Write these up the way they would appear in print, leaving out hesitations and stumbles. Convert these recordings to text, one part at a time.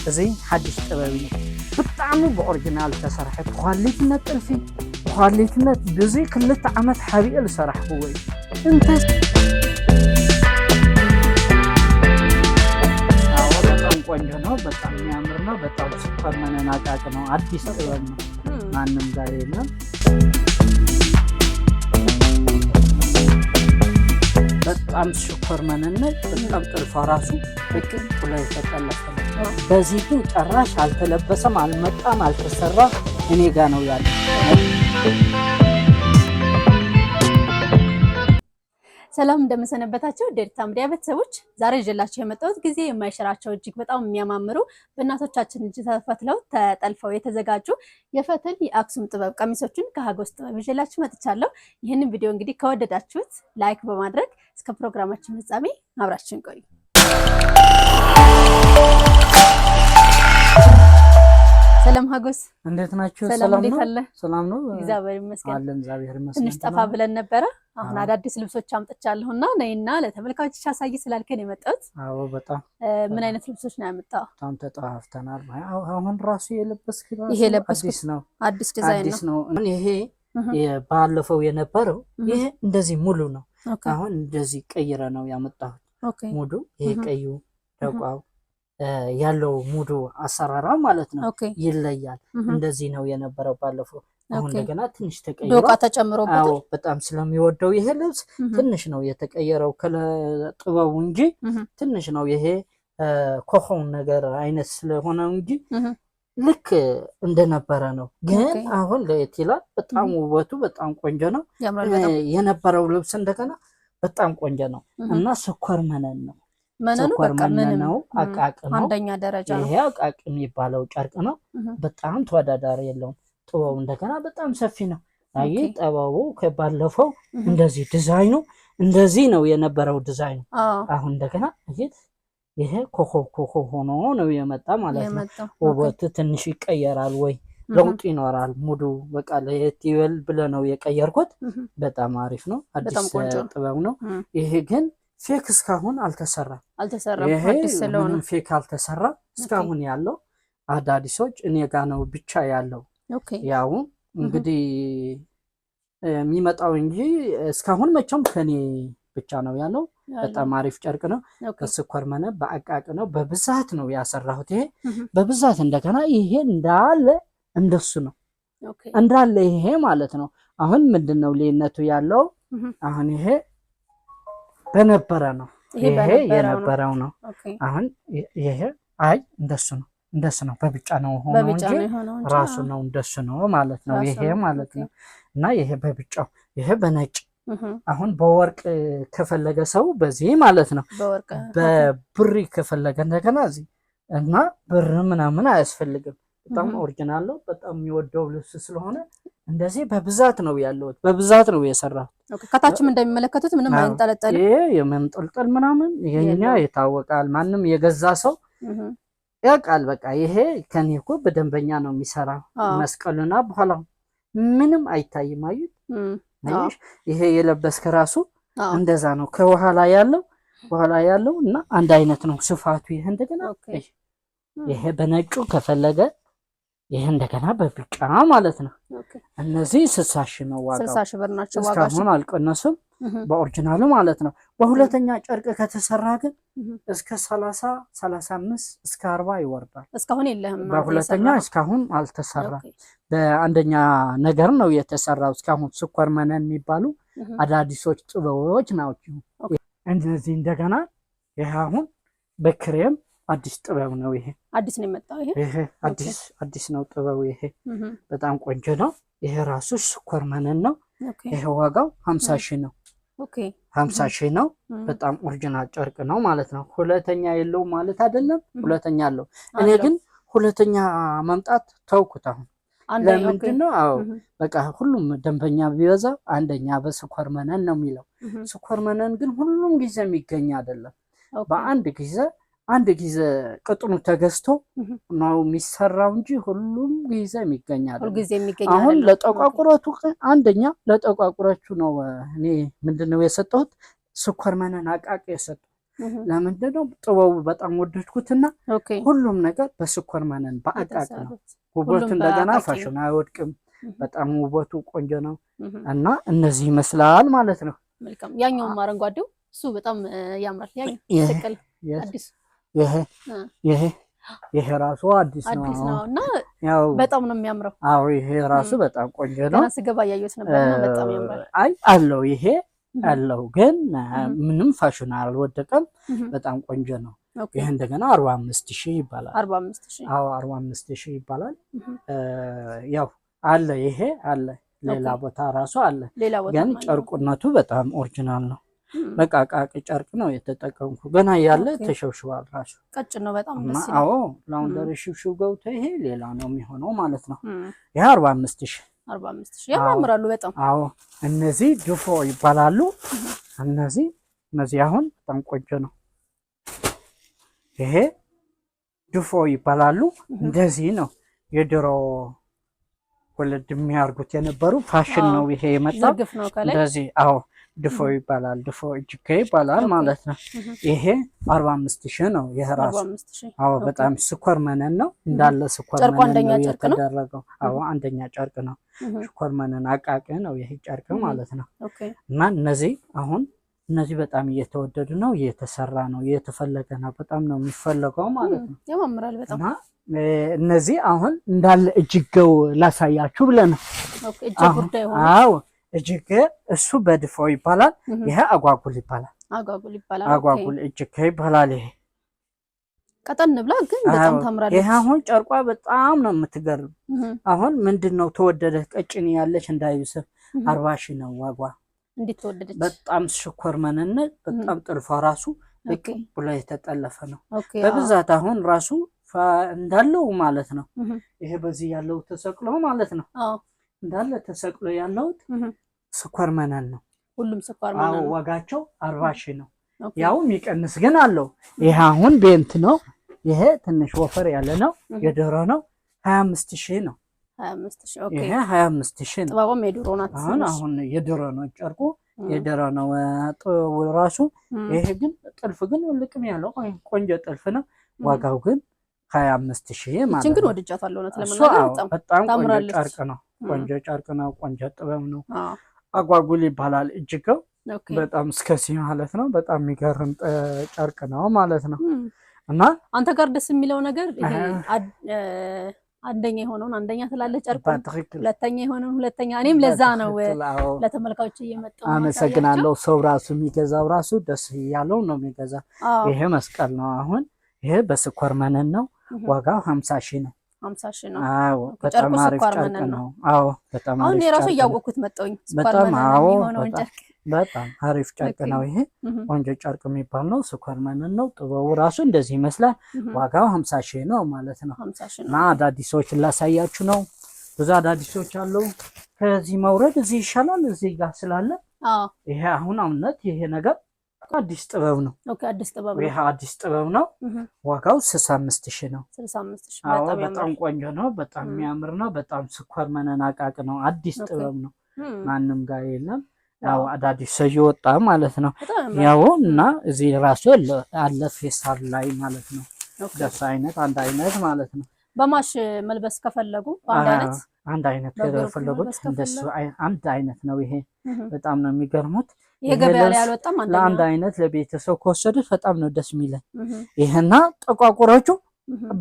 زي حدش طبابي بطعمي بأورجينال تسرحت خالتنا الفي خالتنا بزي كلت عمت حبيئة لسرح بوي انت بطعم قنجنا بطعم يامرنا بطعم سكر من ناقاقنا عديس طبابنا ما نمدارينا በጣም ሹክር መንነት በጣም ጥልፍ ራሱ በቅም ላይ ተጠለፈ በዚህ ግን ጭራሽ አልተለበሰም አልመጣም አልተሰራ እኔ ጋር ነው ያለው ሰላም እንደምሰነበታችሁ ዴርታ ሚዲያ ቤተሰቦች ዛሬ ይዤላችሁ የመጣሁት ጊዜ የማይሽራቸው እጅግ በጣም የሚያማምሩ በእናቶቻችን እጅ ተፈትለው ተጠልፈው የተዘጋጁ የፈትል የአክሱም ጥበብ ቀሚሶችን ከሀጎስ ጥበብ ይዤላችሁ መጥቻለሁ። ይህንን ቪዲዮ እንግዲህ ከወደዳችሁት ላይክ በማድረግ እስከ ፕሮግራማችን ፍጻሜ አብራችሁን ቆዩ። ሰላም ሀጎስ እንዴት ናችሁ? ሰላም ነው እግዚአብሔር ይመስገን አለን እግዚአብሔር ይመስገን። ትንሽ ጠፋ ብለን ነበረ አሁን አዳዲስ ልብሶች አምጥቻለሁና ነይና ለተመልካቾች አሳይ ስላልከኝ የመጣሁት። አዎ በጣም ምን አይነት ልብሶች ነው ያመጣው? በጣም ተጣፍተናል። አሁን ራሱ የለበስከው ይሄ አዲስ ነው አዲስ ዲዛይን ነው። ይሄ ባለፈው የነበረው ይሄ እንደዚህ ሙሉ ነው። አሁን እንደዚህ ቀይረ ነው ያመጣሁት። ሙሉ ይሄ ቀዩ ደቋው ያለው ሙሉ አሰራራ ማለት ነው ይለያል። እንደዚህ ነው የነበረው ባለፈው። አሁን እንደገና ትንሽ ተቀይሮ ዶቃ ተጨምሮበት አዎ በጣም ስለሚወደው ይሄ ልብስ ትንሽ ነው የተቀየረው ከጥበቡ እንጂ ትንሽ ነው ይሄ ኮኾን ነገር አይነት ስለሆነ እንጂ ልክ እንደነበረ ነው። ግን አሁን ለየት ይላል። በጣም ውበቱ በጣም ቆንጆ ነው የነበረው ልብስ እንደገና በጣም ቆንጆ ነው እና ስኳር መነን ነው ነው አቃቅ ነው አንደኛ ደረጃ ነው። ይሄ አቃቅ የሚባለው ጨርቅ ነው። በጣም ተወዳዳሪ የለውም። ጥበቡ እንደገና በጣም ሰፊ ነው። አይ ጥበቡ ከባለፈው እንደዚህ ዲዛይኑ እንደዚህ ነው የነበረው ዲዛይኑ። አሁን እንደገና ይሄ ኮኮ ሆኖ ነው የመጣ ማለት ነው። ውበቱ ትንሽ ይቀየራል ወይ ለውጥ ይኖራል። ሙሉ በቃ ለየት ይበል ብለህ ነው የቀየርኩት። በጣም አሪፍ ነው። አዲስ ጥበብ ነው። ይሄ ግን ፌክ እስካሁን አልተሰራም። አዲስ ስለሆነ ፌክ አልተሰራም እስካሁን ያለው አዳዲሶች እኔ ጋር ነው ብቻ ያለው። ያው እንግዲህ የሚመጣው እንጂ እስካሁን መቼም ከኔ ብቻ ነው ያለው። በጣም አሪፍ ጨርቅ ነው። ከስኳር መነ በአቃቅ ነው በብዛት ነው ያሰራሁት። ይሄ በብዛት እንደገና ይሄ እንዳለ እንደሱ ነው እንዳለ ይሄ ማለት ነው። አሁን ምንድነው ልዩነቱ ያለው? አሁን ይሄ በነበረ ነው ይሄ የነበረው ነው። አሁን ይሄ አይ እንደሱ ነው በብጫ ነው ሆኖ እንጂ ራሱ ነው እንደሱ ነው ማለት ነው ይሄ ማለት ነው። እና ይሄ በብጫው ይሄ በነጭ አሁን በወርቅ ከፈለገ ሰው በዚህ ማለት ነው። በብሪ ከፈለገ እንደገና እዚህ እና ብር ምናምን አያስፈልግም። በጣም ኦሪጂናል ነው። በጣም የሚወደው ልብስ ስለሆነ እንደዚህ በብዛት ነው ያለው። በብዛት ነው የሰራው። ከታችም እንደሚመለከቱት ምንም አይንጠለጠል። ይሄ የመንጠልጠል ምናምን ይሄኛ ይታወቃል። ማንም የገዛ ሰው ያውቃል። በቃ ይሄ ከኔ እኮ በደንበኛ ነው የሚሰራው። መስቀሉና በኋላ ምንም አይታይም። አዩት ይሄ የለበስከ ራሱ እንደዛ ነው። ከኋላ ያለው እና አንድ አይነት ነው ስፋቱ። ይሄ እንደገና ይሄ በነጩ ከፈለገ ይሄ እንደገና በብጫ ማለት ነው። እነዚህ 60 ሺህ ነው ዋጋው። 60 ሺህ ብር ናቸው ዋጋው። እስካሁን አልቀነሱም በኦሪጂናሉ ማለት ነው። በሁለተኛ ጨርቅ ከተሰራ ግን እስከ 30 35 እስከ 40 ይወርዳል። እስካሁን የለህም? በሁለተኛ እስካሁን አልተሰራም። በአንደኛ ነገር ነው የተሰራው። እስካሁን ስኳር መነን የሚባሉ አዳዲሶች ጥበቦች ናቸው። እንደዚህ እንደገና ይሄ አሁን በክሬም አዲስ ጥበብ ነው። ይሄ አዲስ ነው የመጣው። ይሄ አዲስ ነው ጥበቡ። ይሄ በጣም ቆንጆ ነው። ይሄ ራሱ ስኳር መነን ነው። ይሄ ዋጋው 50 ሺህ ነው። 50 ሺህ ነው። በጣም ኦሪጂናል ጨርቅ ነው ማለት ነው። ሁለተኛ የለው ማለት አይደለም። ሁለተኛ አለው። እኔ ግን ሁለተኛ መምጣት ተውኩት አሁን። ለምንድን ነው? አዎ በቃ ሁሉም ደንበኛ ቢበዛ አንደኛ በስኳር መነን ነው የሚለው። ስኳር መነን ግን ሁሉም ጊዜ የሚገኝ አይደለም። አንድ ጊዜ ቅጥኑ ተገዝቶ ነው የሚሰራው እንጂ ሁሉም ጊዜ የሚገኝ አይደለም። አሁን ለጠቋቁረቱ አንደኛ ለጠቋቁረቱ ነው እኔ ምንድነው የሰጠሁት ስኳር መነን አቃቅ የሰጠሁት። ለምንድነው ጥበቡ በጣም ወደድኩትና ሁሉም ነገር በስኳር መነን በአቃቅ ነው። ውበቱ እንደገና ፋሽን አይወድቅም። በጣም ውበቱ ቆንጆ ነው እና እነዚህ ይመስላል ማለት ነው። መልካም ያኛውም አረንጓዴው እሱ በጣም ያምራል። ያኛው ተከል አዲስ ይሄ ራሱ አዲስ ነው እና ያው በጣም ነው የሚያምረው። አዎ ይሄ ራሱ በጣም ቆንጆ ነው። ገና ስገባ ያየሁት ነበርና በጣም ያምራል። አይ አለው ይሄ አለው ግን ምንም ፋሽን አልወደቀም። በጣም ቆንጆ ነው። ይሄ እንደገና 45000 ይባላል። 45000 አዎ 45000 ይባላል። ያው አለ ይሄ አለ ሌላ ቦታ ራሱ አለ። ግን ጨርቁነቱ በጣም ኦሪጂናል ነው። በቃ ቃቂ ጨርቅ ነው የተጠቀምኩ። ገና ያለ ተሸብሽባል ራሱ ቀጭን ነው በጣም ደስ ይላል። አዎ ላውንደሪ ሽብሽብ ገብቶ ይሄ ሌላ ነው የሚሆነው ማለት ነው። ይሄ 45000 ያማምራሉ በጣም። አዎ እነዚህ ድፎ ይባላሉ። እነዚህ አሁን በጣም ቆንጆ ነው። ይሄ ድፎ ይባላሉ። እንደዚህ ነው የድሮ ወለድ የሚያርጉት የነበሩ ፋሽን ነው ይሄ የመጣው እንደዚህ። አዎ ድፎ ይባላል። ድፎ እጅጌ ይባላል ማለት ነው። ይሄ 45000 ነው ይሄ ራሱ። አዎ በጣም ስኳር መነን ነው እንዳለ ስኳር መነን ነው የተደረገው። አዎ አንደኛ ጨርቅ ነው። ስኳር መነን አቃቂ ነው ይሄ ጨርቅ ማለት ነው። እና እነዚህ አሁን እነዚህ በጣም እየተወደዱ ነው፣ እየተሰራ ነው፣ እየተፈለገ ነው። በጣም ነው የሚፈለገው ማለት ነው። ያማምራል በጣም። እነዚህ አሁን እንዳለ እጅጌው ላሳያችሁ ብለን ነው። አዎ እጅጌ እሱ በድፎ ይባላል። ይሄ አጓጉል ይባላል። አጓጉል እጅጌ ይባላል። ይሄ ቀጠን ብላ ግን በጣም ታምራለች። ይሄ አሁን ጨርቋ በጣም ነው የምትገርም። አሁን ምንድነው ተወደደ ቀጭን ያለች እንዳይብስብ 40000 ነው ዋጓ። እንዴት ተወደደች? በጣም ስኳር መነን በጣም ጥልፏ ራሱ ልክ ብሎ የተጠለፈ ነው በብዛት አሁን ራሱ እንዳለው ማለት ነው። ይሄ በዚህ ያለው ተሰቅሎ ማለት ነው። እንዳለ ተሰቅሎ ያለው ስኳር መነን ነው። ሁሉም ስኳር መነን ነው። ዋጋቸው 40000 ነው። ያው የሚቀንስ ግን አለው። ይሄ አሁን ቤንት ነው። ይሄ ትንሽ ወፈር ያለ ነው። የድሮ ነው 25000 ነው። 25000 ኦኬ። ይሄ 25000 ነው። ጥበቡም የድሮ ናት። አሁን የድሮ ነው ጨርቁ የድሮ ነው ራሱ። ይሄ ግን ጥልፍ ግን ልቅም ያለው ቆንጆ ጥልፍ ነው። ዋጋው ግን 25000 ማለት ነው። ግን ወድጃታለሁ ነው ለማለት በጣም ቆንጆ ጨርቅ ነው። ቆንጆ ጨርቅ ነው። ቆንጆ ጥበብ ነው። አጓጉል ይባላል እጅጌው። በጣም እስከዚህ ማለት ነው። በጣም የሚገርም ጨርቅ ነው ማለት ነው። እና አንተ ጋር ደስ የሚለው ነገር ይሄ አንደኛ የሆነውን አንደኛ ትላለህ ጨርቁ፣ ሁለተኛ የሆነውን ሁለተኛ። እኔም ለዛ ነው ለተመልካቾች እየመጣሁ አመሰግናለሁ። ሰው ራሱ የሚገዛው ራሱ ደስ ያለው ነው የሚገዛ። ይሄ መስቀል ነው። አሁን ይሄ በስኳር መነን ነው። ዋጋው 50000 ነው። 50000 ነው። አዎ በጣም አሪፍ ጨርቅ ነው። አዎ በጣም አሪፍ። አሁን የራሱ እያወቅኩት መጣሁኝ ስኳር መነን የሆነውን ጨርቅ። በጣም አሪፍ ጨርቅ ነው ይሄ። ቆንጆ ጨርቅ የሚባል ነው። ስኳር መነን ነው። ጥበቡ ራሱ እንደዚህ ይመስላል። ዋጋው 50000 ነው ማለት ነው። እና አዳዲሶችን ላሳያችሁ ነው። ብዙ አዳዲሶች አሉ። ከዚህ መውረድ እዚህ ይሻላል እዚህ ጋር ስላለ ይሄ አሁን አሁንነት ይሄ ነገር አዲስ ጥበብ ነው። ኦኬ አዲስ ጥበብ ነው። ይሄ አዲስ ጥበብ ነው። ዋጋው 65000 ነው። 65000 በጣም ቆንጆ ነው። በጣም የሚያምር ነው። በጣም ስኳር መነን አቃቅ ነው። አዲስ ጥበብ ነው። ማንም ጋር የለም። ያው አዳዲስ ሰው ይወጣ ማለት ነው። ያው እና እዚህ ራሱ አለ ፌስታል ላይ ማለት ነው። ደስ አይነት አንድ አይነት ማለት ነው። በማሽ መልበስ ከፈለጉ አንድ አይነት ከፈለጉት እንደሱ አንድ አይነት ነው። ይሄ በጣም ነው የሚገርሙት። ይሄ ገበያ ላይ አልወጣም። ለአንድ አይነት ለቤተሰብ ከወሰዱት በጣም ነው ደስ የሚለኝ። ይሄና ጠቋቁሮቹ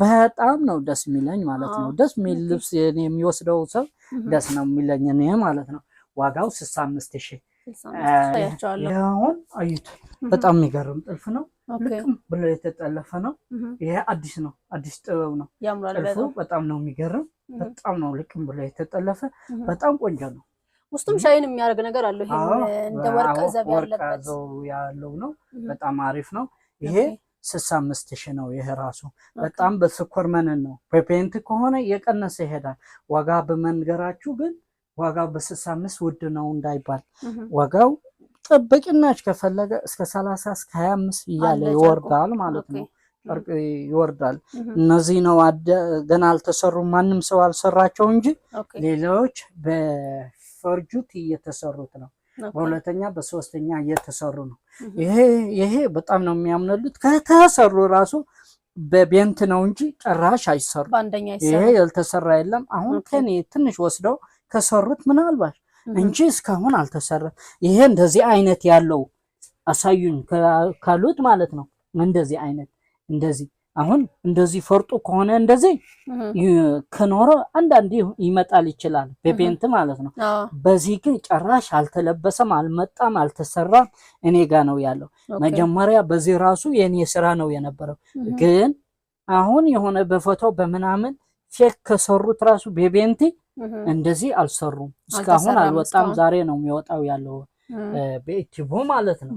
በጣም ነው ደስ የሚለኝ ማለት ነው። ደስ የሚል ልብስ የሚወስደው ሰው ደስ ነው የሚለኝ እኔ ማለት ነው። ዋጋው 65000 አሁን አዩት። በጣም የሚገርም ጥልፍ ነው። ልቅም ብሎ የተጠለፈ ነው። ይሄ አዲስ ነው። አዲስ ጥበብ ነው። ጥልፉ በጣም ነው የሚገርም። በጣም ነው ልቅም ብሎ የተጠለፈ። በጣም ቆንጆ ነው። ውስጡም ሻይን የሚያደርግ ነገር አለው። ይሄ እንደ ወርቅ ዘብ ያለበት ያለው ነው። በጣም አሪፍ ነው። ይሄ 65000 ነው። ይሄ ራሱ በጣም በስኳር መነን ነው። በፔንት ከሆነ የቀነሰ ይሄዳል። ዋጋ በመንገራችሁ ግን ዋጋው በ65 ውድ ነው እንዳይባል። ዋጋው ጥብቅናች ከፈለገ እስከ 30 እስከ 25 እያለ ይወርዳል ማለት ነው። ጨርቅ ይወርዳል። እነዚህ ነው ገና አልተሰሩም። ማንም ሰው አልሰራቸው እንጂ ሌሎች በፈርጁት እየተሰሩት ነው። በሁለተኛ በሶስተኛ እየተሰሩ ነው። ይሄ በጣም ነው የሚያምነሉት። ከተሰሩ ራሱ በቤንት ነው እንጂ ጭራሽ አይሰሩ። ይሄ ያልተሰራ የለም። አሁን ከኔ ትንሽ ወስደው ከሰሩት ምናልባት እንጂ እስካሁን አልተሰራም። ይሄ እንደዚህ አይነት ያለው አሳዩኝ ካሉት ማለት ነው። እንደዚህ አይነት እንደዚህ አሁን እንደዚህ ፈርጡ ከሆነ እንደዚህ ከኖረ አንዳንዴ ይመጣል ይችላል በቤንት ማለት ነው። በዚህ ግን ጭራሽ አልተለበሰም፣ አልመጣም፣ አልተሰራም። እኔ ጋ ነው ያለው። መጀመሪያ በዚህ ራሱ የኔ ስራ ነው የነበረው። ግን አሁን የሆነ በፎቶ በምናምን ፌክ ከሰሩት ራሱ በቤንት እንደዚህ አልሰሩም። እስካሁን አልወጣም። ዛሬ ነው የሚወጣው ያለው በዩቲዩብ ማለት ነው።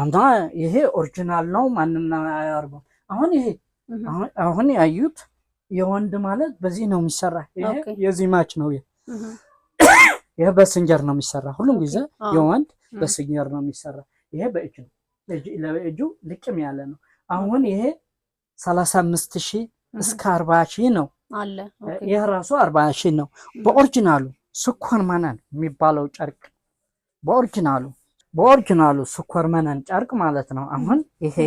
እና ይሄ ኦሪጂናል ነው። ማንና ያርገው አሁን ያዩት የወንድ ማለት በዚህ ነው የሚሰራ። ይሄ የዚህ ማች ነው። ይሄ በስንጀር ነው የሚሰራ። ሁሉም ጊዜ የወንድ በስንጀር ነው የሚሰራ። ይሄ በእጅ ነው። ለእጁ ልቅም ያለ ነው። አሁን ይሄ 35,000 እስከ 40,000 ነው አለ። ይሄ ራሱ 40,000 ነው። በኦሪጂናሉ ስኳር መነን የሚባለው ጨርቅ በኦሪጂናሉ ስኳር መነን ጨርቅ ማለት ነው። አሁን ይሄ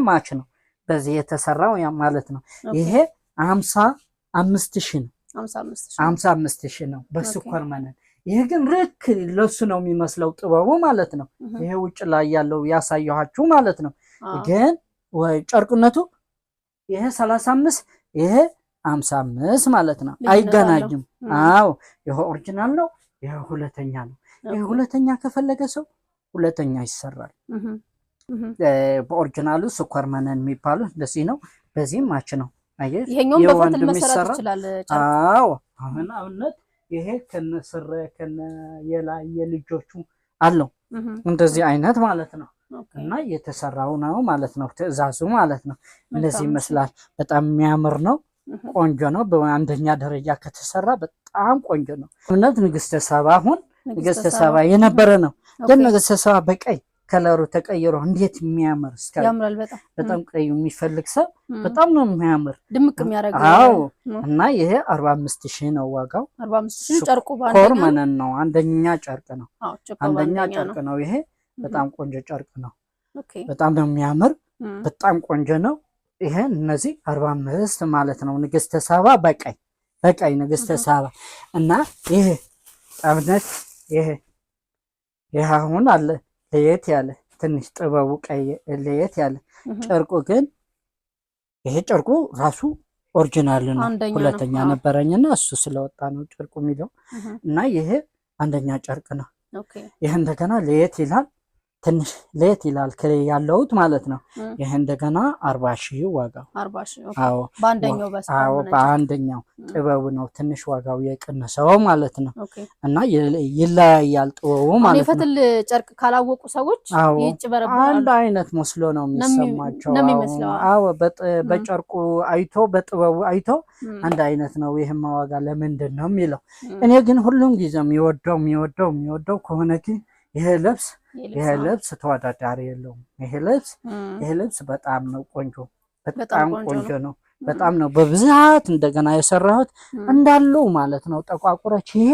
ማች ነው በዚህ የተሰራው ማለት ነው። ይሄ 55,000 ነው። 55,000 ነው በስኳር መነን። ይሄ ግን ልክ ለሱ ነው የሚመስለው ጥበቡ ማለት ነው። ይሄ ውጭ ላይ ያለው ያሳየኋችሁ ማለት ነው። ግን ጨርቅነቱ ይሄ 35 ይሄ 55 ማለት ነው። አይገናኝም። አዎ ይሄ ኦሪጂናል ነው። ይሄ ሁለተኛ ነው። ይሄ ሁለተኛ ከፈለገ ሰው ሁለተኛ ይሰራል። በኦሪጂናሉ ስኳር መነን የሚባሉት እንደዚህ ነው። በዚህም ማች ነው። አየህ ይሄኛው በፈትል መሰራት ይችላል። አዎ አሁን አውነት ይሄ ከነስረ ከነ የልጆቹ አለው እንደዚህ አይነት ማለት ነው። እና የተሰራው ነው ማለት ነው። ትዕዛዙ ማለት ነው። እንደዚህ ይመስላል። በጣም የሚያምር ነው። ቆንጆ ነው። በአንደኛ ደረጃ ከተሰራ በጣም ቆንጆ ነው። እውነት ንግስተ ሳባ አሁን ንግስተ ሳባ የነበረ ነው። ግን ንግስተ ሳባ በቀይ ከለሩ ተቀይሮ እንዴት የሚያምር ያምራል። በጣም ቀዩ የሚፈልግ ሰው በጣም ነው የሚያምር ድምቅ የሚያደርገው። አዎ እና ይሄ 45,000 ነው ዋጋው። 45,000 ጨርቁ ኮር መነን ነው። አንደኛ ጨርቅ ነው። አንደኛ ጨርቅ ነው። ይሄ በጣም ቆንጆ ጨርቅ ነው። በጣም ነው የሚያምር። በጣም ቆንጆ ነው። ይሄ እነዚህ 45 ማለት ነው። ንግስተ ሳባ በቀይ ንግስተ ሳባ እና ይሄ አብነት ይሄ አሁን አለ ለየት ያለ ትንሽ ጥበቡ ቀይ ለየት ያለ ጨርቁ ግን ይሄ ጨርቁ ራሱ ኦሪጂናል ነው። ሁለተኛ ነበረኝና እሱ ስለወጣ ነው ጨርቁ የሚለው እና ይሄ አንደኛ ጨርቅ ነው። ይሄ እንደገና ለየት ይላል። ትንሽ ለየት ይላል ከላይ ያለውት ማለት ነው። ይሄ እንደገና 40,000 ዋጋው 40,000 አዎ በአንደኛው ጥበቡ ነው ትንሽ ዋጋው የቀነሰው ማለት ነው። እና ይለያያል ጥበቡ ማለት ነው። የፈትል ጨርቅ ካላወቁ ሰዎች ይጭበረበራሉ። አንድ አይነት መስሎ ነው የሚሰማቸው። አዎ በጨርቁ አይቶ በጥበቡ አይቶ አንድ አይነት ነው። ይሄማ ዋጋ ለምንድን ነው የሚለው። እኔ ግን ሁሉም ጊዜ የሚወደው ከሆነ ግን ይሄ ልብስ ተወዳዳሪ የለውም። ይሄ ልብስ በጣም ነው ቆንጆ፣ በጣም ቆንጆ ነው። በጣም ነው በብዛት እንደገና የሰራሁት እንዳለው ማለት ነው። ጠቋቁረች ይሄ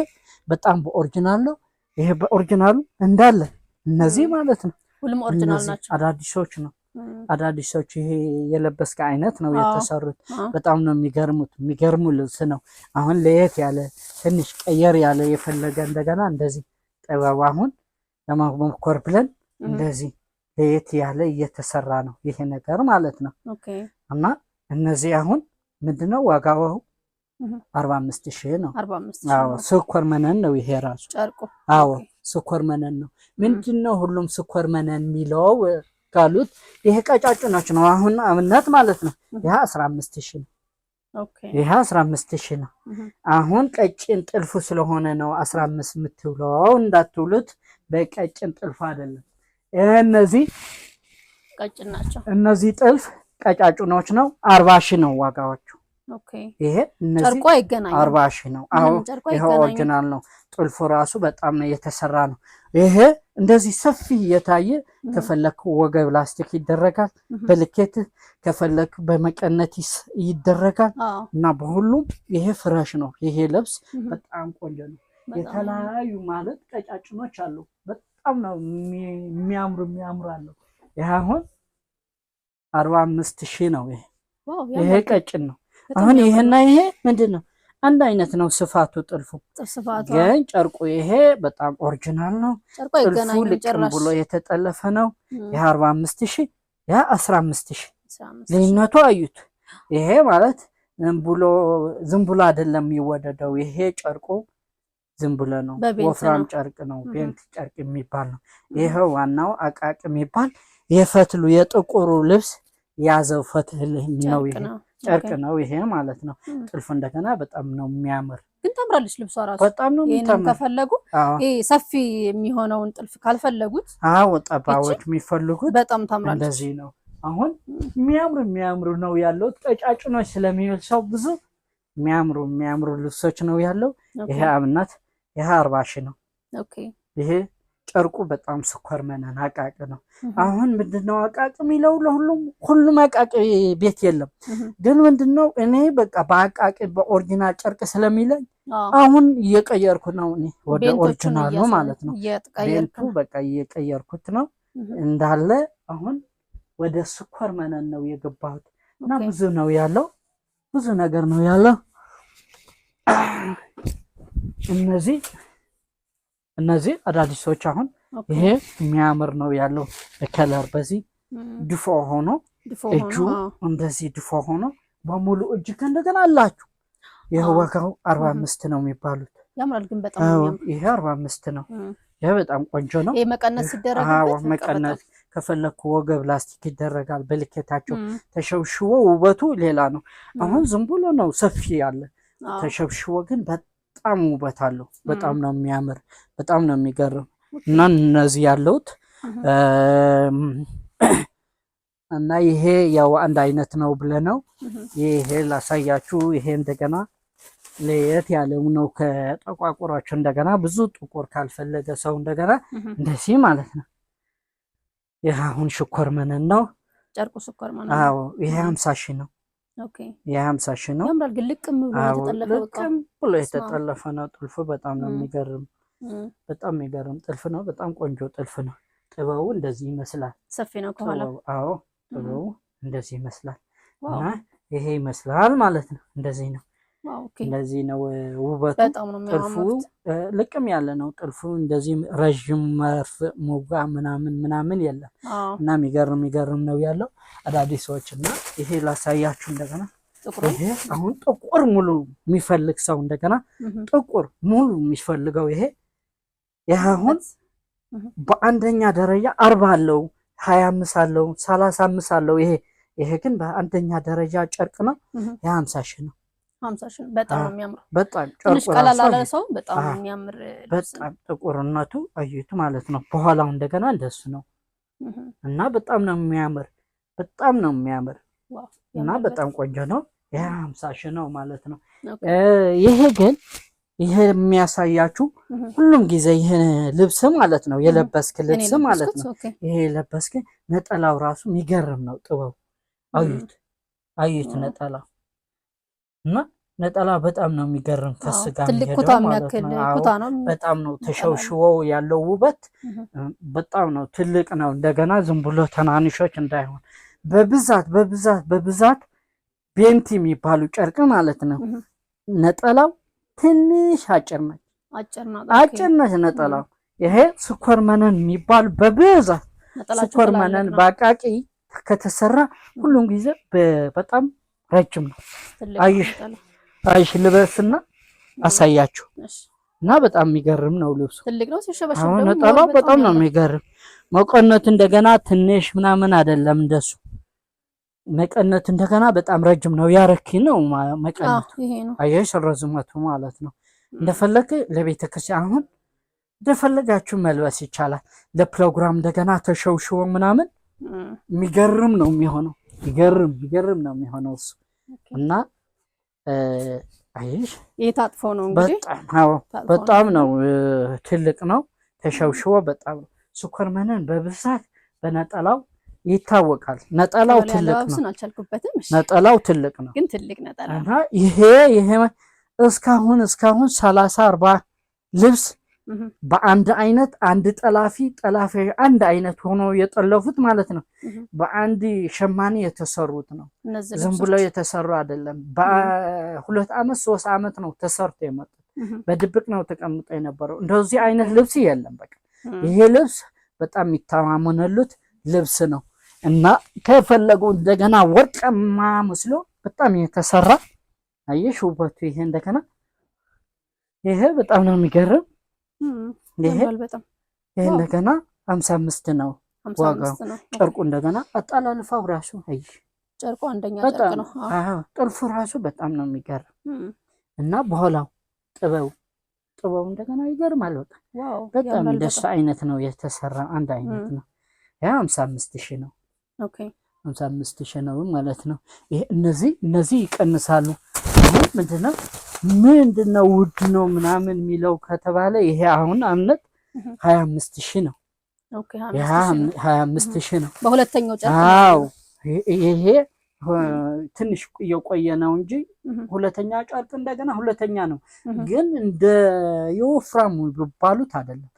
በጣም በኦሪጂናል ነው። ይሄ በኦሪጂናሉ እንዳለ እነዚህ ማለት ነው። ሁሉም ኦሪጂናል ናቸው። አዳዲሶች ይሄ የለበስከ አይነት ነው የተሰሩት። በጣም ነው የሚገርሙ ልብስ ነው። አሁን ለየት ያለ ትንሽ ቀየር ያለ የፈለገ እንደገና እንደዚህ ጥበብ አሁን ለማሞከር ብለን እንደዚህ ለየት ያለ እየተሰራ ነው ይሄ ነገር ማለት ነው። እና እነዚህ አሁን ምንድነው ዋጋው 45,000 ነው። አዎ ስኳር መነን ነው ይሄ ራሱ ጨርቁ። አዎ ስኳር መነን ነው። ምንድነው ሁሉም ስኳር መነን የሚለው ካሉት ይሄ ቀጫጭኖች ነው። አሁን አምነት ማለት ነው ይሄ 15,000 ነው። ይሄ 15,000 ነው። አሁን ቀጭን ጥልፉ ስለሆነ ነው 15 የምትውለው እንዳትውሉት። በቀጭን ጥልፍ አይደለም። እነዚህ ቀጭን ናቸው። እነዚህ ጥልፍ ቀጫጭኖች ነው። 40,000 ነው ዋጋዎቹ። ይሄ እነዚህ ጨርቁ አይገናኝም። 40,000 ነው። አዎ ይሄ ኦሪጂናል ነው። ጥልፉ ራሱ በጣም የተሰራ ነው። ይሄ እንደዚህ ሰፊ እየታየ ከፈለክ ወገብ ላስቲክ ይደረጋል። በልኬት ከፈለክ በመቀነት ይደረጋል። እና በሁሉም ይሄ ፍረሽ ነው። ይሄ ልብስ በጣም ቆንጆ ነው። የተለያዩ ማለት ቀጫጭኖች አሉ። በጣም ነው የሚያምሩ አለው። ይሄ አሁን 45,000 ነው። ይሄ ቀጭን ነው። አሁን ይሄና ይሄ ምንድነው አንድ አይነት ነው ስፋቱ ጥልፉ ግን ጨርቁ ይሄ በጣም ኦሪጂናል ነው። ጥልፉ ልቅም ብሎ የተጠለፈ ነው። ይሄ 45,000 ያ 15,000 ልዩነቱ አዩት። ይሄ ማለት ዝም ብሎ አይደለም የሚወደደው። ይሄ ጨርቁ ዝም ብሎ ነው፣ ወፍራም ጨርቅ ነው፣ ቤንት ጨርቅ የሚባል ነው። ይሄ ዋናው አቃቂ የሚባል የፈትሉ የጥቁሩ ልብስ ያዘው ፈትል ነው። ይሄ ጨርቅ ነው ይሄ ማለት ነው። ጥልፉ እንደገና በጣም ነው የሚያምር። ግን ታምራለች ልብሷ ራሱ በጣም ነው የሚያምር። ከፈለጉ ይሄ ሰፊ የሚሆነውን ጥልፍ ካልፈለጉት ጠባዎች የሚፈልጉት በጣም ታምራለች። እንደዚህ ነው። አሁን የሚያምሩ ነው ያለው። ቀጫጭኖች ስለሚል ሰው ብዙ የሚያምሩ ልብሶች ነው ያለው። ይሄ አብነት ይሄ 40,000 ነው። ይሄ ጨርቁ በጣም ስኳር መነን አቃቂ ነው። አሁን ምንድነው አቃቂ የሚለው ሁሉም አቃቂ ቤት የለም። ግን ምንድነው እኔ በቃ በአቃቂ በኦሪጂናል ጨርቅ ስለሚለኝ አሁን እየቀየርኩ ነው እኔ ወደ ኦሪጂናሉ ማለት ነው። ቤንቱ በቃ እየቀየርኩት ነው እንዳለ። አሁን ወደ ስኳር መነን ነው የገባሁት እና ብዙ ነው ያለው፣ ብዙ ነገር ነው ያለው። እነዚህ አዳዲሶች አሁን ይሄ የሚያምር ነው ያለው ከለር በዚህ ድፎ ሆኖ እጁ እንደዚህ ድፎ ሆኖ በሙሉ እጅ ከእንደገና አላችሁ። ይሄ ዋጋው 45 ነው የሚባሉት። ያምራል ግን በጣም ነው። ይሄ 45 ነው። ይሄ በጣም ቆንጆ ነው። ይሄ መቀነስ ሲደረግበት መቀነስ ከፈለኩ ወገብ ላስቲክ ይደረጋል። በልኬታቸው ተሸብሽቦ ውበቱ ሌላ ነው። አሁን ዝም ብሎ ነው ሰፊ ያለ ተሸብሽቦ ግን በጣም ውበት አለው። በጣም ነው የሚያምር፣ በጣም ነው የሚገርም። እና እነዚህ ያለውት እና ይሄ ያው አንድ አይነት ነው ብለነው ይሄ ላሳያችሁ። ይሄ እንደገና ለየት ያለው ነው ከጠቋቁራቸው። እንደገና ብዙ ጥቁር ካልፈለገ ሰው እንደገና እንደዚህ ማለት ነው። ይሄ አሁን ስኳር መነን ነው ጨርቁ፣ ስኳር መነን። አዎ ይሄ 50,000 ነው። የ50,000 ነው። ያምራል ግን ልቅም ብሎ የተጠለፈ ነው። ጥልፉ በጣም ነው የሚገርም፣ በጣም የሚገርም ጥልፍ ነው። በጣም ቆንጆ ጥልፍ ነው። ጥበቡ እንደዚህ ይመስላል። ሰፊ ነው ከኋላ። አዎ ጥበቡ እንደዚህ ይመስላል እና ይሄ ይመስላል ማለት ነው። እንደዚህ ነው፣ እንደዚህ ነው ውበቱ። ጥልፉ ልቅም ያለ ነው። ጥልፉ እንደዚህ ረዥም መርፍ ሞጋ ምናምን የለም እና የሚገርም ነው ያለው። አዳዲስ ሰዎች እና ይሄ ላሳያችሁ እንደገና። ይሄ አሁን ጥቁር ሙሉ የሚፈልግ ሰው እንደገና ጥቁር ሙሉ የሚፈልገው ይሄ አሁን በአንደኛ ደረጃ 40 አለው፣ 25 አለው፣ 35 አለው። ይሄ ግን በአንደኛ ደረጃ ጨርቅ ነው። የ50,000 ነው። 50,000 በጣም ነው የሚያምረው። በጣም ጨርቁ ቀላል ሰው በጣም የሚያምር፣ በጣም ጥቁርነቱ አዩት ማለት ነው። በኋላው እንደገና እንደሱ ነው እና በጣም ነው የሚያምር፣ በጣም ነው የሚያምር እና በጣም ቆንጆ ነው። የ50,000 ነው ማለት ነው። ይሄ ግን ይሄ የሚያሳያችሁ ሁሉም ጊዜ ይሄ ልብስ ማለት ነው የለበስክ ልብስ ማለት ነው። ይሄ የለበስክ ነጠላው ራሱ የሚገርም ነው ጥበቡ። አዩት ነጠላው እና ነጠላ በጣም ነው የሚገርም። ከስጋ ትልቅ ኩታ የሚያክል ኩታ ነው። በጣም ነው ተሸውሽዎ ያለው ውበት በጣም ነው ትልቅ ነው። እንደገና ዝም ብሎ ተናንሾች እንዳይሆን በብዛት ቤንቲ የሚባሉ ጨርቅ ማለት ነው። ነጠላው ትንሽ አጭር ነች ነጠላው። ይሄ ስኳር መነን የሚባል በብዛት ስኳር መነን በአቃቂ ከተሰራ ሁሉም ጊዜ በጣም ረጅም ነው። አይሽ ልበስና አሳያችሁ እና በጣም የሚገርም ነው ልብሱ። አሁን ነጠላው በጣም ነው የሚገርም። መቀነት እንደገና ትንሽ ምናምን አይደለም እንደሱ። መቀነት እንደገና በጣም ረጅም ነው። ያረኪ ነው መቀነቱ። አየሽ ረዝመቱ ማለት ነው። እንደፈለክ ለቤተ ክርስቲያን አሁን እንደፈለጋችሁ መልበስ ይቻላል። ለፕሮግራም እንደገና ተሸውሽዎ ምናምን የሚገርም ነው የሚሆነው። ይገርም ነው የሚሆነው እሱ እና አይሽ የታጥፎ ነው እንግዲህ በጣም ነው ትልቅ ነው። ተሸውሽዎ በጣም ስኳር መነን በብዛት በነጠላው ይታወቃል። ነጠላው ትልቅ ነው። ነጠላው ትልቅ ነው ግን ትልቅ ነጠላ እና ይሄ እስካሁን 30-40 ልብስ በአንድ አይነት አንድ ጠላፊ አንድ አይነት ሆኖ የጠለፉት ማለት ነው። በአንድ ሸማኔ የተሰሩት ነው። ዝም ብለው የተሰሩ አይደለም። በ2 ዓመት 3 ዓመት ነው ተሰርቶ የመጡት። በድብቅ ነው ተቀምጦ የነበረው። እንደዚህ አይነት ልብስ የለም። በቃ ይሄ ልብስ በጣም የሚተማመኑለት ልብስ ነው እና ከፈለጉ እንደገና ወርቅማ መስሎ በጣም የተሰራ አየሽ ውበቱ። ይሄ እንደገና ይሄ በጣም ነው የሚገርም። ይሄ እንደገና 55 ነው ዋጋው። ጨርቁ እንደገና አጣላልፋው ራሱ አይ ጨርቁ አንደኛ ጨርቅ ነው። አዎ ጥልፉ ራሱ በጣም ነው የሚገርም እና በኋላው ጥበቡ እንደገና ይገርማል። በጣም ደስ አይነት ነው የተሰራ አንድ አይነት ነው። ያ 55,000 ነው። ኦኬ 55,000 ነው ማለት ነው። ይሄ እነዚህ ይቀንሳሉ። አሁን ምንድነው ውድ ነው ምናምን የሚለው ከተባለ ይሄ አሁን አምነት 25,000 ነው። ኦኬ 25,000 ነው በሁለተኛው ጨርቅ። አዎ ይሄ ትንሽ የቆየ ነው እንጂ ሁለተኛ ጨርቅ እንደገና ሁለተኛ ነው። ግን እንደ የወፍራሙ ቢባሉት አይደለም።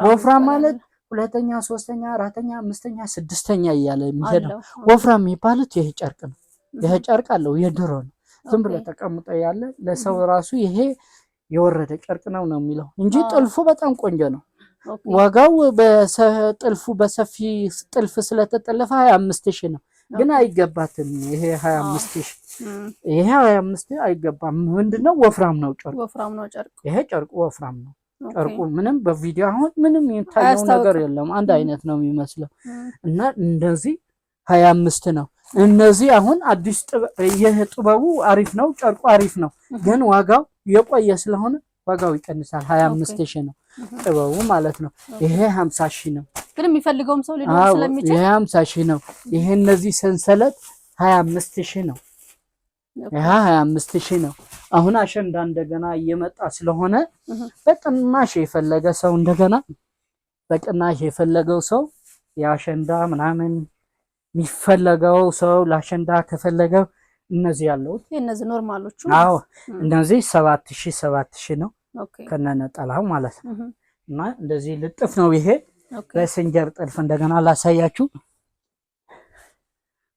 ወፍራም ማለት ሁለተኛ፣ ሶስተኛ፣ አራተኛ፣ አምስተኛ፣ ስድስተኛ እያለ የሚሄደው ወፍራም የሚባሉት ይሄ ጨርቅ ነው። ይሄ ጨርቅ አለው የድሮ ነው። ዝም ብሎ ተቀምጦ ያለ ለሰው ራሱ ይሄ የወረደ ጨርቅ ነው የሚለው እንጂ ጥልፉ በጣም ቆንጆ ነው። ዋጋው ጥልፉ በሰፊ ጥልፍ ስለተጠለፈ 25,000 ነው። ግን አይገባትም። ይሄ 25,000 ይሄ 25 አይገባም። ምንድነው ወፍራም ነው ጨርቁ። ይሄ ጨርቁ ወፍራም ነው። ጨርቁ ምንም በቪዲዮ አሁን ምንም የሚታየው ነገር የለም። አንድ አይነት ነው የሚመስለው እና እንደዚህ 25 ነው። እነዚህ አሁን አዲስ ጥበቡ አሪፍ ነው። ጨርቁ አሪፍ ነው። ግን ዋጋው የቆየ ስለሆነ ዋጋው ይቀንሳል። 25,000 ነው ጥበቡ ማለት ነው። ይሄ 50,000 ነው። ግን የሚፈልገውም ሰው ሊኖር ስለሚችል ይሄ 50,000 ነው። ይሄ እነዚህ ሰንሰለት 25,000 ነው። ይሄ 25,000 ነው። አሁን አሸንዳ እንደገና እየመጣ ስለሆነ በቅናሽ የፈለገ ሰው እንደገና በቅናሽ የፈለገው ሰው የአሸንዳ ምናምን የሚፈለገው ሰው ለአሸንዳ ከፈለገው እነዚህ ያሉት እነዚህ ኖርማሎቹ አዎ እነዚህ 7,000 ነው ከነነጠላው ማለት ነው። እና እንደዚህ ልጥፍ ነው። ይሄ በስንጀር ጥልፍ እንደገና ላሳያችሁ።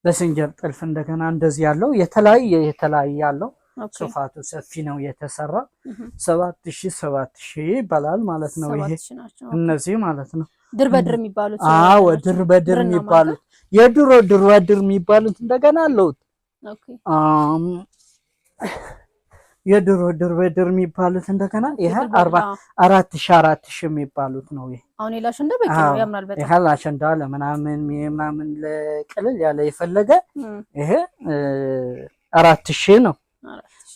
በስንጀር ጥልፍ እንደገና እንደዚህ ያለው የተለያየ ያለው ሶፋቱ ሰፊ ነው የተሰራ 7,000 ይባላል ማለት ነው። ይሄ እነዚህ ማለት ነው ድር በድር የሚባሉት አዎ ድር በድር የሚባሉት የድሮ ድር በድር የሚባሉት እንደገና አለውት። የድሮ ድር በድር የሚባሉት እንደገና ይሄ 4,000 የሚባሉት ነው። ይሄ አሁን የላሸንዳ በቂ ነው ያምራል በጣም። ይሄ ላሸንዳ ለምናምን ለቅልል ያለ የፈለገ ይሄ 4,000 ነው።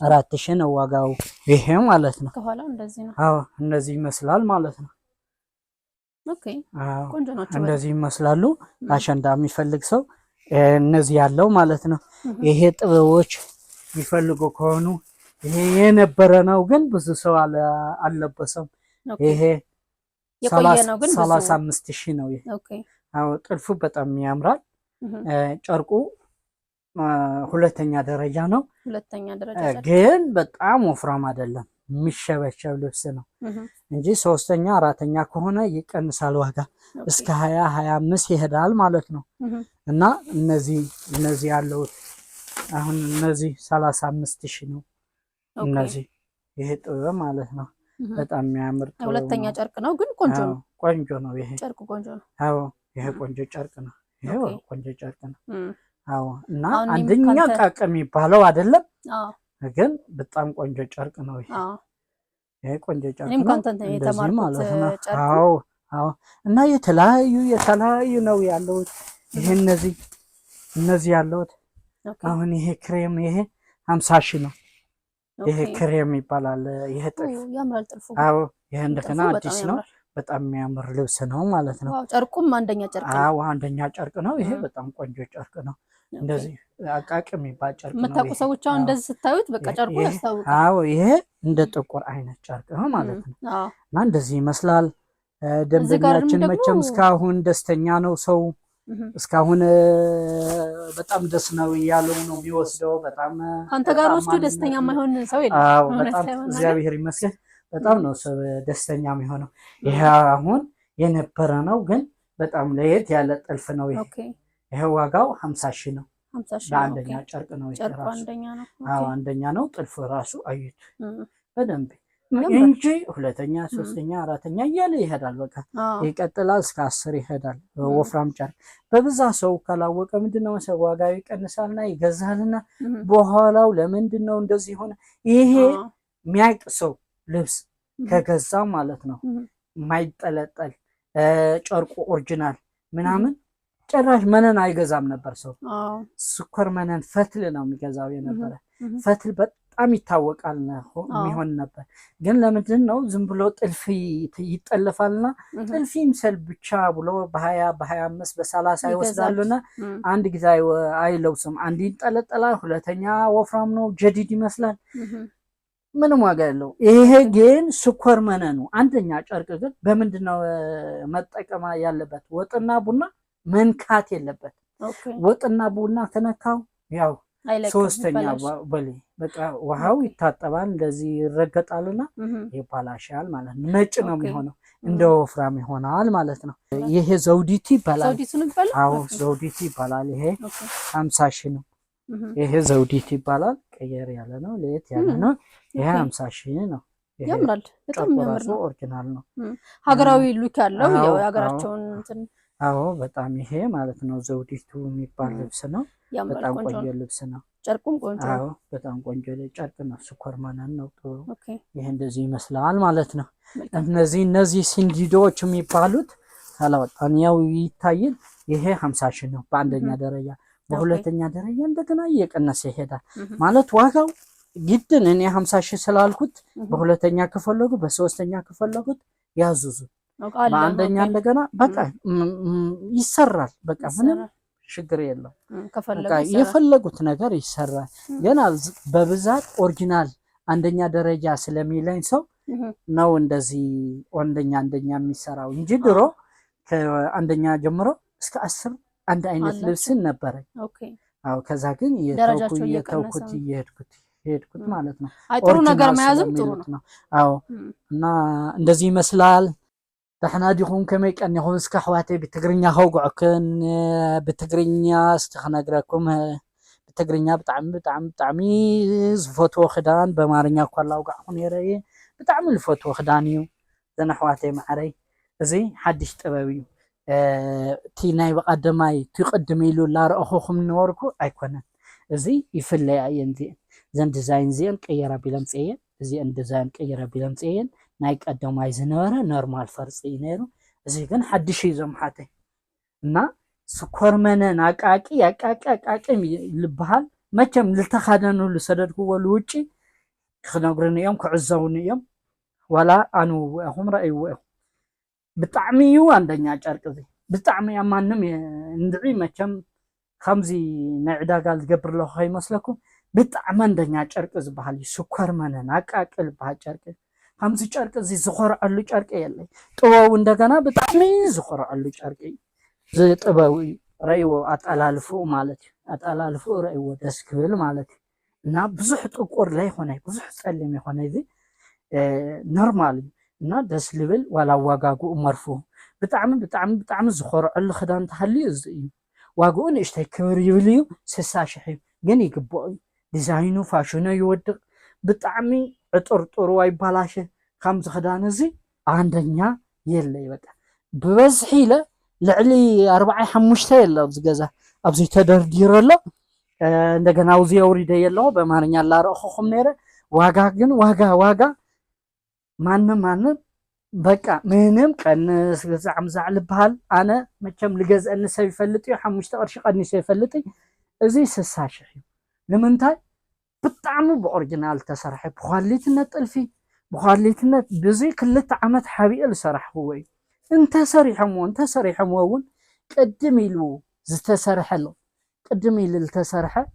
4,000 ነው ዋጋው ይሄ ማለት ነው። ከኋላው እንደዚህ ነው። አዎ እንደዚህ ይመስላል ማለት ነው። ኦኬ ቆንጆ ናቸው። እንደዚህ ይመስላሉ። አሸንዳ የሚፈልግ ሰው እነዚህ ያለው ማለት ነው። ይሄ ጥበቦች የሚፈልጉ ከሆኑ ይሄ የነበረ ነው፣ ግን ብዙ ሰው አልለበሰም። ይሄ የቆየ ነው ግን 35,000 ነው። ይሄ አዎ ጥልፉ በጣም ያምራል። ጨርቁ ሁለተኛ ደረጃ ነው። ግን በጣም ወፍራም አይደለም። የሚሸበሸብ ልብስ ነው እንጂ ሶስተኛ አራተኛ ከሆነ ይቀንሳል ዋጋ እስከ 20-25 ይሄዳል ማለት ነው። እና እነዚህ ያለው አሁን እነዚህ 35,000 ነው። እነዚህ ይሄ ጥበብ ማለት ነው። በጣም የሚያምር ጥበብ ሁለተኛ ጨርቅ ነው፣ ግን ቆንጆ ነው። ቆንጆ ነው። ይሄ ጨርቁ ቆንጆ ነው። አዎ ይሄ ቆንጆ ጨርቅ ነው። ይሄ ቆንጆ ጨርቅ ነው። አዎ እና አንደኛ ቃቅ የሚባለው አይደለም፣ ግን በጣም ቆንጆ ጨርቅ ነው። ይሄ ቆንጆ ጨርቅ ነው ማለት ነው። አዎ እና የተለያዩ ነው ያለው። ይሄ እነዚህ ያለውት አሁን ይሄ ክሬም ይሄ 50,000 ነው። ይሄ ክሬም ይባላል። ይሄ ጥልፍ ያምራል ጥልፉ። አዎ ይሄ እንደገና አዲስ ነው። በጣም የሚያምር ልብስ ነው ማለት ነው። ጨርቁም አንደኛ ጨርቅ ነው። አዎ አንደኛ ጨርቅ ነው። ይሄ በጣም ቆንጆ ጨርቅ ነው። እንደዚህ አቃቂ የሚባል ጨርቅ ነው። የምታውቁ ሰዎች አሁን እንደዚህ ስታዩት በቃ ጨርቁ ያስታውቃል። አዎ ይሄ እንደ ጥቁር አይነት ጨርቅ ነው ማለት ነው። እና እንደዚህ ይመስላል። ደንበኛችን መቼም እስካሁን ደስተኛ ነው። ሰው እስካሁን በጣም ደስ ነው እያለው ነው የሚወስደው። በጣም አንተ ጋር ወስዶ ደስተኛ የማይሆን ሰው የለም። አዎ በጣም እግዚአብሔር ይመስገን በጣም ነው ደስተኛ የሚሆነው። ይሄ አሁን የነበረ ነው ግን በጣም ለየት ያለ ጥልፍ ነው ይሄ። ይሄ ዋጋው 50 ሺህ ነው። በአንደኛ ጨርቅ ነው ጨርቁ አንደኛ ነው። ጥልፍ ራሱ አዩት በደንብ እንጂ ሁለተኛ፣ ሶስተኛ፣ አራተኛ እያለ ይሄዳል። በቃ ይቀጥላል እስከ 10 ይሄዳል። ወፍራም ጨርቅ በብዛት ሰው ካላወቀ ምንድነው ሰው ዋጋው ይቀንሳልና ይገዛልና በኋላው ለምንድነው እንደዚህ ሆነ? ይሄ የሚያውቅ ሰው ልብስ ከገዛ ማለት ነው የማይጠለጠል ጨርቁ ኦሪጂናል ምናምን ጭራሽ መነን አይገዛም ነበር ሰው። ስኳር መነን ፈትል ነው የሚገዛው የነበረ። ፈትል በጣም ይታወቃል የሚሆን ነበር። ግን ለምንድን ነው ዝም ብሎ ጥልፍ ይጠለፋልና ጥልፍ ይምሰል ብቻ ብሎ በ20 በ25 በ30 ይወስዳሉና አንድ ጊዜ አይለውስም። አንድ ይንጠለጠላል፣ ሁለተኛ ወፍራም ነው ጀዲድ ይመስላል። ምንም ዋጋ የለው። ይሄ ግን ስኳር መነኑ አንደኛ ጨርቅ ግን በምንድነው መጠቀም ያለበት? ወጥና ቡና መንካት የለበት። ወጥና ቡና ከነካው ያው ሶስተኛ በሌ በቃ ውሃው ይታጠባል፣ እንደዚህ ይረገጣልና ይባላሻል ማለት ነው። ነጭ ነው የሚሆነው፣ እንደ ወፍራም ይሆናል ማለት ነው። ይሄ ዘውዲቲ ይባላል። አዎ ዘውዲቲ ይባላል። ይሄ 50 ሺህ ነው። ይሄ ዘውዲቲ ይባላል። ቀየር ያለ ነው፣ ለየት ያለ ነው። ይሄ 50 ሺህ ነው። ያምራል። በጣም የሚያምር ነው። ኦሪጂናል ነው። ሀገራዊ ሉክ ያለው ያው የሀገራቸውን እንትን አዎ በጣም ይሄ ማለት ነው ዘውዲቱ የሚባል ልብስ ነው። በጣም ቆንጆ ልብስ ነው። ጨርቁም ቆንጆ ነው። አዎ በጣም ቆንጆ ጨርቅ ነው። ስኳር መነን ነው። ይሄ እንደዚህ ይመስላል ማለት ነው። እነዚህ ሲንዲዶዎች የሚባሉት ካላወጣን ያው ይታይል። ይሄ 50 ሺህ ነው በአንደኛ ደረጃ። በሁለተኛ ደረጃ እንደገና እየቀነሰ ይሄዳል ማለት ዋጋው ግድን እኔ 50 ሺህ ስላልኩት በሁለተኛ ከፈለጉ በሶስተኛ ከፈለጉት ያዙዙ። በአንደኛ እንደገና በቃ ይሰራል። በቃ ምንም ችግር የለው። በቃ የፈለጉት ነገር ይሰራል። ገና በብዛት ኦሪጂናል አንደኛ ደረጃ ስለሚለኝ ሰው ነው እንደዚህ አንደኛ የሚሰራው እንጂ ድሮ ከአንደኛ ጀምሮ እስከ 10 አንድ አይነት ልብስን ነበረኝ። አዎ ከዛ ግን የተውኩት የሄድኩት ማለት ነው። ጥሩ ነገር መያዝም ጥሩ ነው። አዎ እና እንደዚህ ይመስላል። دحنا ديكم كما يقنيكم اسك احواتي بتغرينيا هوغعكن بتغرينيا استخناغراكم بتغرينيا بطعم زفوتو خدان بمارنيا كولاو غاخون يري بطعم الفوتو خدانيو زنا احواتي معري ازي حدش طبابيو تي ناي بقدماي تقدميلو لا رأخوكم نوركو ايكونن ازي يفلي ينزي زن ديزاين زين قيرا بلمصيه ازي ان ديزاين قيرا بلمصيه ናይ ቀደማይ ዝነበረ ኖርማል ፈርጽ ይነሩ እዚ ግን ሓድሽ ይዞም ሓተ እና ስኳር መነን አቃቂ ልብሃል መቸም ልተኻደኑ ልሰደድኩ ወሉ ውጪ ክነግሩን እዮም ክዕዘውን እዮም ዋላ አኑ አሁን ረአዩ ብጣዕሚ እዩ አንደኛ ጨርቅ እዚ ብጣዕሚ ያማንም እንድዒ መቸም ከምዚ ናይ ዕዳጋ ዝገብር ለኹ ይመስለኩም ብጣዕሚ አንደኛ ጨርቅ ዝበሃል ስኳር መነን አቃቂ ልብሃል ጨርቅ همز ጨርቅ እዚ ዝخرعሉ ጨርቅ የለይ ጥበው እንደገና በጣም ዝخرعሉ ጨርቅ ጥበው ረይዎ አጣላልፉ ማለት አጣላልፉ ረይዎ ደስ ክብል ማለት እና ብዙሕ ጥቁር ላይ ሆነ ብዙሕ ጸልም የሆነ እዚ ኖርማል እና ደስ ልብል ዋላ ዋጋጉ መርፉ በጣም ዝخرعሉ ክዳን ተሐሊ እዚ ዋጋው ንእሽተይ ክብር ይብልዩ 60 ሺህ ግን ይግበኦ ዲዛይኑ ፋሽኑ ይወድቅ በጣም ጥሩ አይባላሽ ከምዝ خدان እዚ አንደኛ የለይ በቃ በበዝሒ ለዕሊ 45 የለ ዝገዛ ኣብዚ ተደርዲረሎ እንደገና ውዚ አውሪደ የለው በማርኛ ላረኹም ነረ ዋጋ ግን ዋጋ ማንም በቃ ምንም ቀንስ ገዛዕምዛዕ ልብሃል አነ መቸም ልገዝአኒ ሰብ ይፈልጥ 5 ቅርሺ ቀንስ ይፈልጥ እዚ 60 ሺህ ለምንታይ بطعم بأورجينال تسرح بخاليتنا طلفي بخاليتنا بزي كلت عمت حبيل سرح هوي انت سريح مون قدمي له زتسرح له قدمي للتسرح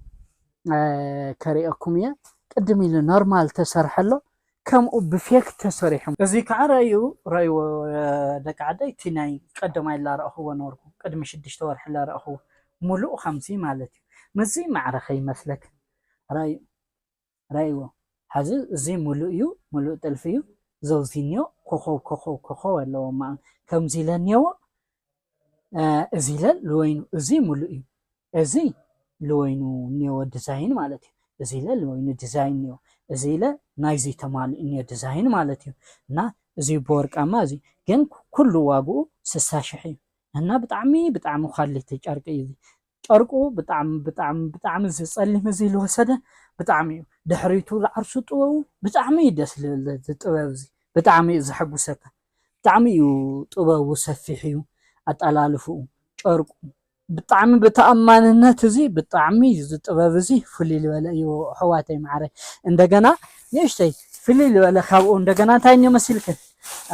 كريئكمية قدمي له نورمال تسرح له كم بفيك تسريح ازي كعرايو رايو دك عدي تناي قدمي لا رأخو ونوركو قدمي شدش تورح لا رأخو ملو 50 مالتي مزي معرخي مسلك رايو حاجه زي ملؤ طلفيو ዘውዚኒዮ ኮኸብ ኣለዎ ከምዚ ለኒዎ እዚ ለ ልወይኑ እዚ ሙሉእ እዩ እዚ ልወይኑ ኒዎ ዲዛይን ማለት እዩ እዚ ለ ልወይኑ ዲዛይን ኒዎ እዚ ለ ናይዚ ተማልኡ ኒዮ ዲዛይን ማለት እዩ እና እዚ በወርቃማ እዚ ግን ኩሉ ዋግኡ 60,000 እዩ እና ብጣዕሚ ኳሊቲ ጨርቂ እዩ ጨርቁ ብጣዕሚ ዝጸሊም እዚ ልወሰደ ብጣዕሚ እዩ ድሕሪቱ ዝዓርሱ ጥበቡ ብጣዕሚ ደስ ዝብል ጥበብ እዚ ብጣዕሚ ዝሐጉሰካ ብጣዕሚ እዩ ጥበቡ ሰፊሕ እዩ ኣጣላልፍኡ ጨርቁ ብጣዕሚ ብተኣማንነት እዚ ብጣዕሚ ጥበብ እዚ ፍልይ ዝበለ እዩ ኣሕዋተይ ማዕረይ እንደገና ንእሽተይ ፍልይ ዝበለ ካብኡ እንደገና እንታይ እኒኦ መሲልክ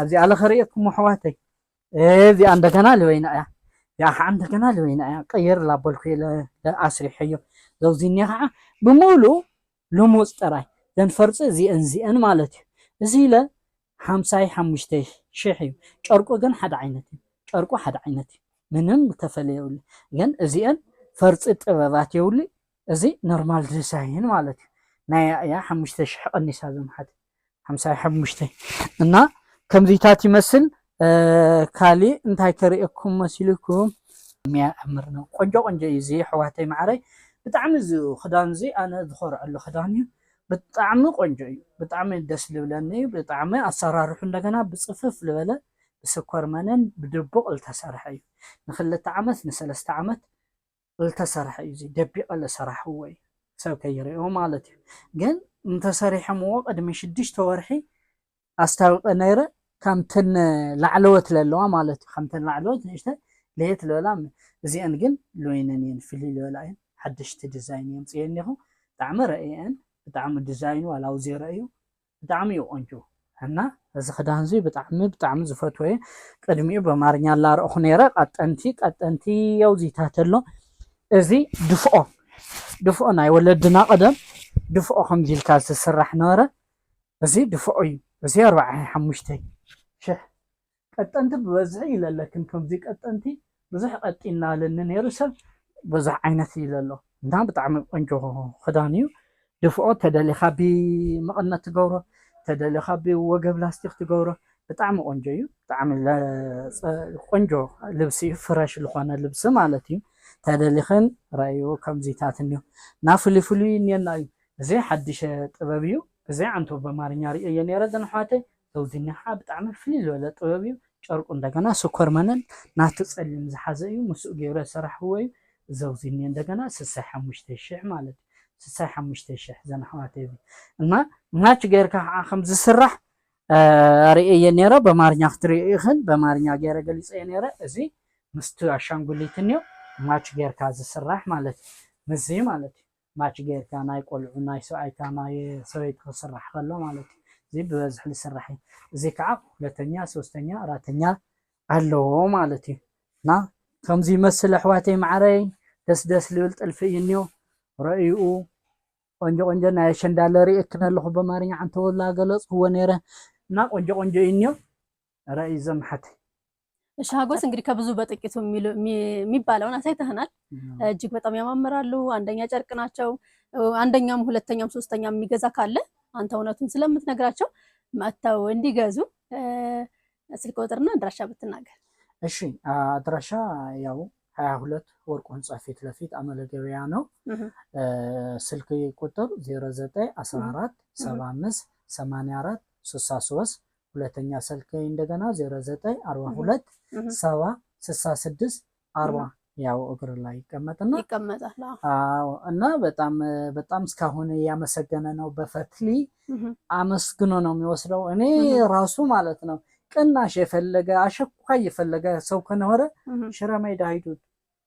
ኣብዚኣ ለኽሪአኩም ኣሕዋተይ እዚኣ እንደገና ልበይና እያ ያ ከዓ እንደገና ልበይና እያ ቀይር ላበልኩ ኣስሪሐዮ ዘውዚኒ ከዓ ብሙሉእ ልሙፅ ጥራይ ዘንፈርፂ እዚአን ማለት እዩ እዚ ለ 55,000 እዩ ጨርቁ ግን ሓደ ዓይነት እዩ ጨርቁ ሓደ ዓይነት እዩ ምንም ተፈለየ የብሉ ግን እዚአን ፈርፂ ጥበባት የብሉ እዚ ኖርማል ዲዛይን ማለት እዩ ናይ ያ 5,000 ቀኒሳ ዘምሓት 55 እና ከምዚታት ይመስል ካሊእ እንታይ ከሪአኩም መሲልኩም የሚያምር ነው ቆንጆ እዩ እዚ ኣሕዋተይ ማዕረይ ብጣዕሚ ክዳን እዚ ኣነ ዝኮርዐሉ ክዳን እዩ ብጣዕሚ ቆንጆ እዩ ብጣዕሚ ደስ ዝብለኒ ብጣዕሚ ኣሰራርሑ እንደገና ብፅፍፍ ዝበለ ብስኮር መነን ብድቡቕ ዝተሰርሐ እዩ ን2 ዓመት ን3 ዓመት ዝተሰርሐ እዩ ደቢቐ ዝሰራሕዎ እዩ ሰብ ከይሪኦ ማለት እዩ ግን እንተሰሪሖምዎ ቅድሚ 6 ወርሒ ኣስታውቀ ነይረ ከምተን ላዕለወት ዘለዋ ማለት እዩ ከምተን ላዕለወት ንእሽተ ለየት ዝበላ እዚአን ግን ልወይነን እየን ፍልይ ዝበላ እየን ሓደሽቲ ዲዛይን እዮም ፅየን እኒኹ ብጣዕሚ ረአየን ብጣዕሚ ዲዛይኑ ዋላው ዘይረአዩ ብጣዕሚ እዩ ቆንጆ እና እዚ ክዳን እዚ ብጣዕሚ ዝፈትወየ ቅድሚኡ በአማርኛ ላርአኹ ነይረ ቀጠንቲ የውዚታት ኣሎ እዚ ድፍኦ ናይ ወለድና ቀደም ድፍኦ ከምዚ ኢልካ ዝስራሕ ነበረ እዚ ድፍኦ እዩ እዚ 45,000 ቀጠንቲ ብበዝሒ ይለለክን ከምዚ ቀጠንቲ ብዙሕ ቀጢና ለኒ ነይሩ ሰብ ብዙሕ ዓይነት እዩ ዘሎ እና ብጣዕሚ ቆንጆ ክዳን እዩ ድፍኦ ተደሊኻ ብመቐነት ትገብሮ ተደሊኻ ብወገብ ላስቲክ ትገብሮ ብጣዕሚ ቆንጆ እዩ ብጣዕሚ ቆንጆ ልብሲ ፍረሽ ዝኾነ ልብሲ ማለት እዩ ተደሊኽን ረአዩ ከምዚታት እኒኦ እና ፍሉይ እኒአና እዩ እዚ ሓድሽ ጥበብ እዩ እዚ ዓንቶ በአማርኛ ርእየ ነይረ ዘንሓተይ ዘውዚኒ ከዓ ብጣዕሚ ፍልይ ዝበለ ጥበብ እዩ ጨርቁ እንደገና ስኮር መነን ናቲ ፀሊም ዝሓዘ እዩ ምስኡ ገይረ ዝሰራሕዎ እዩ ዘውዚኒ እንደገና 65,000 ማለት እዩ 65,000 ዘንሓተይ እና ማች ገይርካ ከዓ ከምዝስራሕ ርእየ ነይረ በአማርኛ ክትርእይኽን በአማርኛ ገይረ ገሊፀየ ነይረ እዚ ምስቲ ኣሻንጉሊት እኒኦ ማች ገይርካ ዝስራሕ ማለት እዩ ምዚ ማለት እዩ ማች ገይርካ ናይ ቆልዑ ናይ ሰብኣይካ ናይ ሰበይቲ ክስራሕ ከሎ ማለት እዩ እዚ ብበዝሒ ዝስራሕ እዩ እዚ ከዓ 2ኛ 3ኛ 4ኛ ኣለዎ ማለት እዩ እና ከምዚ ይመስል ኣሕዋተይ ማዕረይ ደስ ዝብል ጥልፊ እዩ እኒኦ ረእይኡ ቆንጆ ናይ ኣሸንዳ ለርእየክን ኣለኹ በአማርኛ ዓንተ ወላ ገለፅክዎ ነይረ እና ቆንጆ እዩ እኒኦ ረእይ ዘምሓት እሺ ሀጎስ እንግዲህ ከብዙ በጥቂቱ የሚባለውን አሳይተህናል እጅግ በጣም ያማምራሉ አንደኛ ጨርቅ ናቸው አንደኛም ሁለተኛም ሶስተኛም የሚገዛ ካለ አንተ እውነቱን ስለምትነግራቸው መጥተው እንዲገዙ ስልክ ቁጥርና አድራሻ ብትናገር እሺ አድራሻ ያው 22 ወርቁ ህንጻ ፊት ለፊት አመለ ገበያ ነው ስልክ ቁጥር 0914 75 84 63 ሁለተኛ ስልክ እንደገና 0942 70 66 40 ያው እግር ላይ ይቀመጣል እና በጣም እስካሁን ያመሰገነ ነው በፈትሊ አመስግኖ ነው የሚወስደው እኔ ራሱ ማለት ነው ቅናሽ የፈለገ አሸኳይ የፈለገ ሰው ከነወረ ሽረሜዳ ሂዱት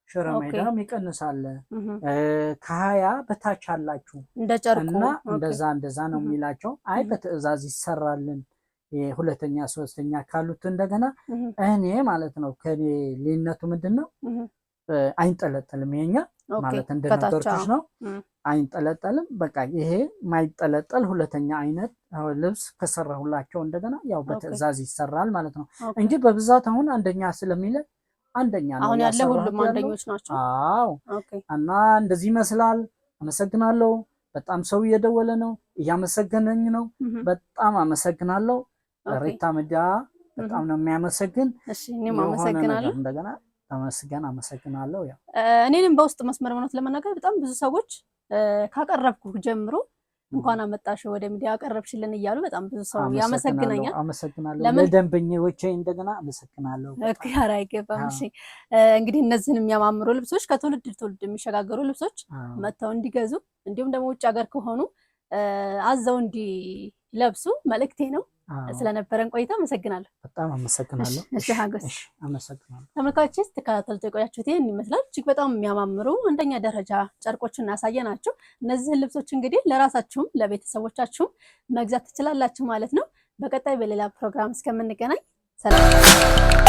ሽረሜዳ ይቀንሳል ከሀያ በታች አላችሁ እና እንደዛ ነው የሚላቸው አይ በትዕዛዝ ይሰራልን የሁለተኛ ሶስተኛ ካሉት እንደገና እኔ ማለት ነው ከኔ ሊነቱ ምንድነው አይንጠለጠልም የኛ ማለት እንደነገርኩሽ ነው አይንጠለጠልም በቃ ይሄ ማይጠለጠል ሁለተኛ አይነት ልብስ ከሰራሁላቸው እንደገና ያው በትዕዛዝ ይሰራል ማለት ነው እንጂ በብዛት አሁን አንደኛ ስለሚለ አንደኛ ነው አሁን ያለ ሁሉም አንደኞች ናቸው አዎ እና እንደዚህ ይመስላል አመሰግናለሁ በጣም ሰው እየደወለ ነው እያመሰገነኝ ነው በጣም አመሰግናለሁ ሪታ ሚዲያ በጣም ነው የሚያመሰግን። እሺ እኔም አመሰግናለሁ። እንደገና አመሰግናለሁ። ያው እኔንም በውስጥ መስመር መኖት ለመናገር በጣም ብዙ ሰዎች ካቀረብኩ ጀምሮ እንኳን አመጣሽ ወደ ሚዲያ አቀረብሽልን እያሉ በጣም ብዙ ሰው ያመሰግናኛል። አመሰግናለሁ። ለደንበኞቼ እንደገና አመሰግናለሁ። ኧረ አይገባም። እሺ እንግዲህ እነዚህን የሚያማምሩ ልብሶች ከትውልድ ትውልድ የሚሸጋገሩ ልብሶች መጥተው እንዲገዙ እንዲሁም ደግሞ ውጭ ሀገር ከሆኑ አዘው እንዲለብሱ መልእክቴ ነው። ስለነበረን ቆይታ አመሰግናለሁ። በጣም አመሰግናለሁ። እሺ ሀጎስ አመሰግናለሁ። ተመልካቾች ተከታተሉት የቆያችሁት ይሄን ይመስላል። እጅግ በጣም የሚያማምሩ አንደኛ ደረጃ ጨርቆችን እናሳየናችሁ። እነዚህን ልብሶች እንግዲህ ለራሳችሁም ለቤተሰቦቻችሁም መግዛት ትችላላችሁ ማለት ነው። በቀጣይ በሌላ ፕሮግራም እስከምንገናኝ ሰላም።